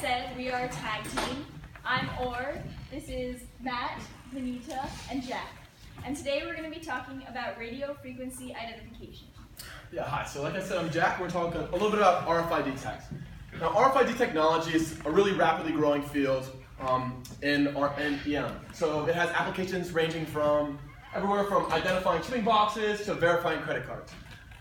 said, we are a tag team. I'm Orr, this is Matt, Benita, and Jack. And today we're going to be talking about radio frequency identification. Yeah, hi. So like I said, I'm Jack. We're talking a little bit about RFID tags. Now, RFID technology is a really rapidly growing field in EM. So it has applications ranging from everywhere from identifying shipping boxes to verifying credit cards.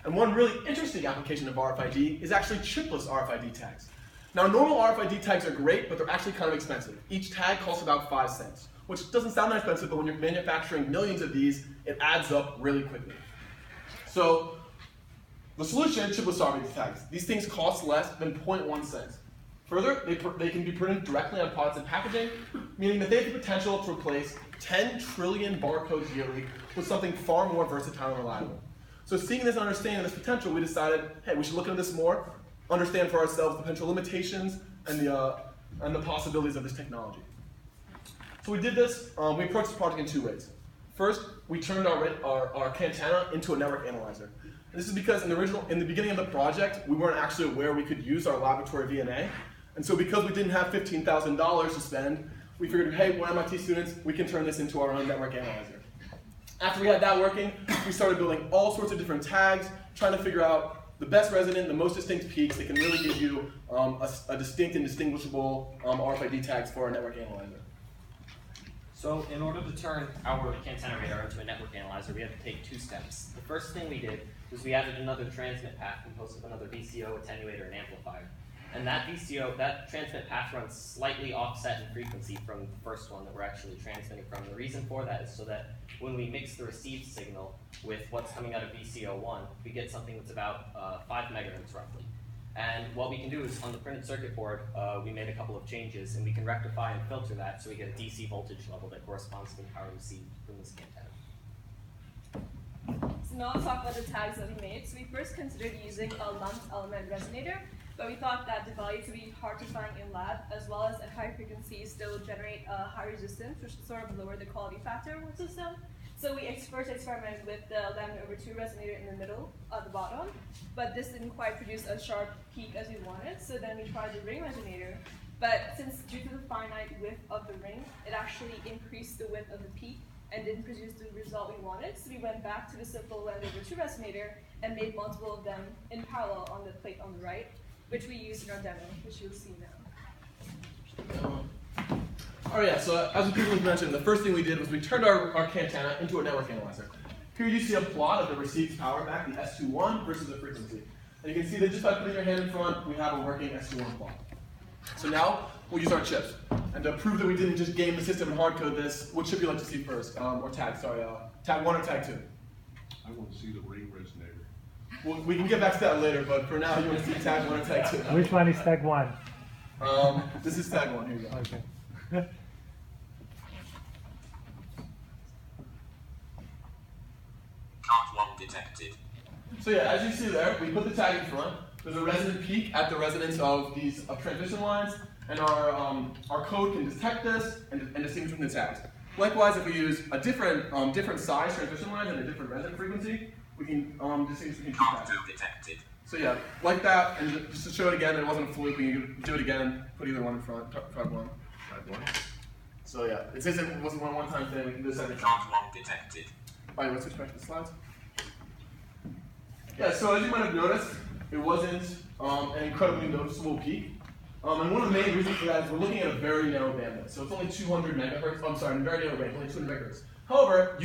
And one really interesting application of RFID is actually chipless RFID tags. Now, normal RFID tags are great, but they're actually kind of expensive. Each tag costs about 5 cents, which doesn't sound that expensive, but when you're manufacturing millions of these, it adds up really quickly. So the solution is chipless RFID tags. These things cost less than 0.1 cents. Further, they can be printed directly on products and packaging, meaning that they have the potential to replace 10 trillion barcodes yearly with something far more versatile and reliable. So seeing this and understanding this potential, we decided, hey, we should look into this more, understand for ourselves the potential limitations and the possibilities of this technology. So we did this, we approached this project in 2 ways. First, we turned our Cantana into a network analyzer. And this is because in the beginning of the project, we weren't actually aware we could use our laboratory VNA. And so because we didn't have $15,000 to spend, we figured, hey, we're MIT students, we can turn this into our own network analyzer. After we had that working, we started building all sorts of different tags, trying to figure out the best resonant, the most distinct peaks that can really give you a distinct and distinguishable RFID tags for our network analyzer. So in order to turn our Cantana radar into a network analyzer, we had to take 2 steps. The first thing we did was we added another transmit path composed of another VCO, attenuator, and amplifier. And that transmit path runs slightly offset in frequency from the first one that we're actually transmitting from. The reason for that is so that when we mix the received signal with what's coming out of VCO1, we get something that's about 5 megahertz roughly. And what we can do is on the printed circuit board, we made a couple of changes, and we can rectify and filter that so we get a DC voltage level that corresponds to the power received from this Cantana. So now let's talk about the tags that we made. So we first considered using a lumped element resonator, but we thought that the values would be hard to find in lab, as well as at high frequencies still generate a high resistance, which sort of lower the quality factor of the system. So we first experimented with the lambda/2 resonator in the middle at the bottom, but this didn't quite produce a sharp peak as we wanted, so then we tried the ring resonator. But since due to the finite width of the ring, it actually increased the width of the peak and didn't produce the result we wanted, so we went back to the simple lambda/2 resonator and made multiple of them in parallel on the plate on the right, which we used in our demo, which you'll see now. Alright, yeah, so as we previously mentioned, the first thing we did was we turned our Cantana into a network analyzer. Here you see a plot of the received power back, the S21 versus the frequency. And you can see that just by putting your hand in front, we have a working S21 plot. So now we'll use our chips. And to prove that we didn't just game the system and hardcode this, what chip would you like to see first? Or tag, sorry, tag 1 or tag 2? I want to see the ring resonator. Well, we can get back to that later, but for now you want to see tag 1 or tag 2? Which one is tag 1? This is tag 1, here you go. Okay. Count 1 detected. So yeah, as you see there, we put the tag in front. There's a resonant peak at the resonance of these transmission lines, and our code can detect this and distinguish between the tags. Likewise, if we use a different size transmission line and a different resonant frequency, we can distinguish between 2 Count tags. 2 detected. So yeah, like that, and just to show it again, it wasn't a fluke. We can do it again. Put either one in front. Tag 1. So yeah, it says it wasn't one time thing. We can do this every time. Count 1 detected. All right, let's switch back to the slides. Yeah, so as you might have noticed, it wasn't an incredibly noticeable peak. And one of the main reasons for that is we're looking at a very narrow bandwidth. So it's only 200 megahertz. I'm sorry, in a very narrow range, only 200 megahertz. However,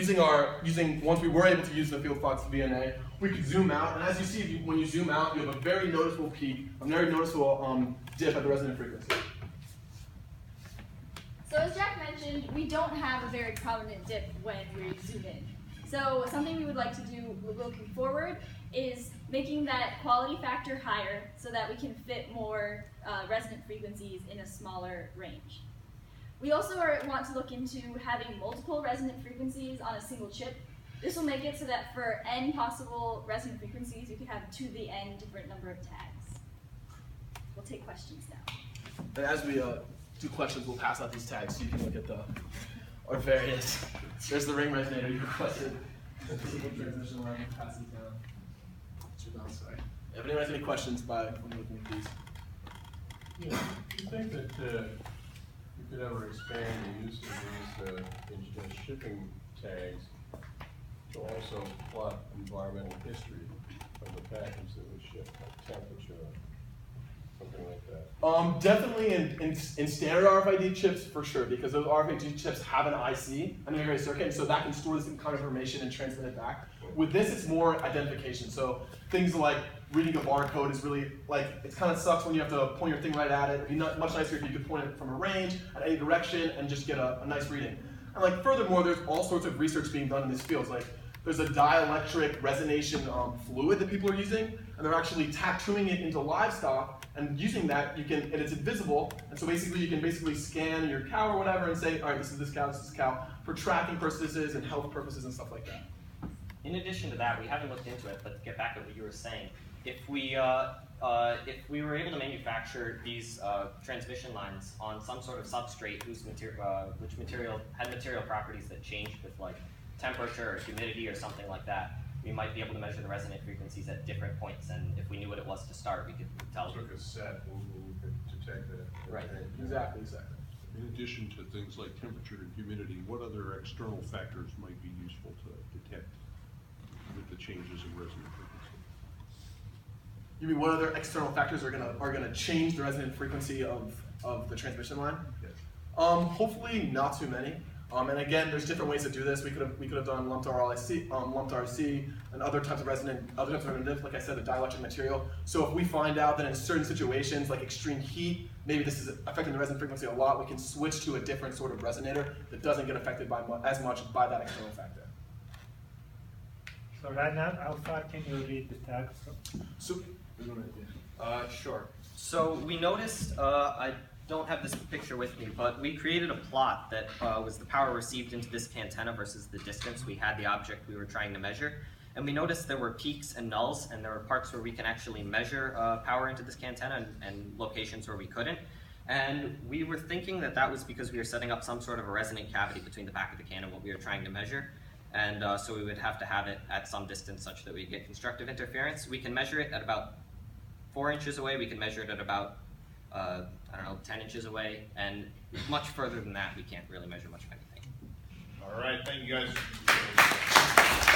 once we were able to use the field fox VNA, we could zoom out. And as you see, when you zoom out, you have a very noticeable peak, a very noticeable dip at the resonant frequency. So as Jack mentioned, we don't have a very prominent dip when we zoom in. So something we would like to do looking forward is making that quality factor higher so that we can fit more resonant frequencies in a smaller range. We also want to look into having multiple resonant frequencies on a single chip. This will make it so that for n possible resonant frequencies, you can have to the n different number of tags. We'll take questions now. And as we do questions, we'll pass out these tags so you can look at our various. There's the ring resonator you requested. The simple transmission line passes down. Sorry. If anyone has any questions when looking at these. Yeah, do you think that you could ever expand the use of these shipping tags to also plot environmental history of the package that was shipped, like temperature, something like that? Definitely in standard RFID chips for sure, because those RFID chips have an IC, an integrated circuit, and so that can store this kind of information and transmit it back. With this, it's more identification. So things like reading a barcode is really like, it kind of sucks when you have to point your thing right at it. It'd be much nicer if you could point it from a range at any direction and just get a nice reading. And like furthermore, there's all sorts of research being done in these fields. Like there's a dielectric resonation fluid that people are using, and they're actually tattooing it into livestock, and using that, and it's invisible, and so basically you can scan your cow or whatever and say, all right, this is this cow, for tracking purposes and health purposes and stuff like that. In addition to that, we haven't looked into it, but to get back at what you were saying, if we were able to manufacture these transmission lines on some sort of substrate which had material properties that changed with like temperature or humidity or something like that, we might be able to measure the resonant frequencies at different points, and if we knew what it was to start, we could tell. Took a set and we could detect that. Right. Exactly. In addition to things like temperature and humidity, what other external factors might be useful to detect with the changes in resonant frequency? You mean what other external factors are gonna change the resonant frequency of the transmission line? Yes. Hopefully not too many. And again, there's different ways to do this. We could have done lumped RC, and other types of resonant, like I said, the dielectric material. So if we find out that in certain situations, like extreme heat, maybe this is affecting the resonant frequency a lot, we can switch to a different sort of resonator that doesn't get affected by as much by that external factor. So right now, how far can you read the tags? So, Sure. So we noticed, I don't have this picture with me, but we created a plot that was the power received into this antenna versus the distance we had the object we were trying to measure. And we noticed there were peaks and nulls, and there were parts where we can actually measure power into this antenna and locations where we couldn't. And we were thinking that that was because we were setting up some sort of a resonant cavity between the back of the can and what we were trying to measure. And so we would have to have it at some distance such that we get constructive interference. We can measure it at about 4 inches away. We can measure it at about, 10 inches away. And much further than that, we can't really measure much of anything. All right, thank you guys.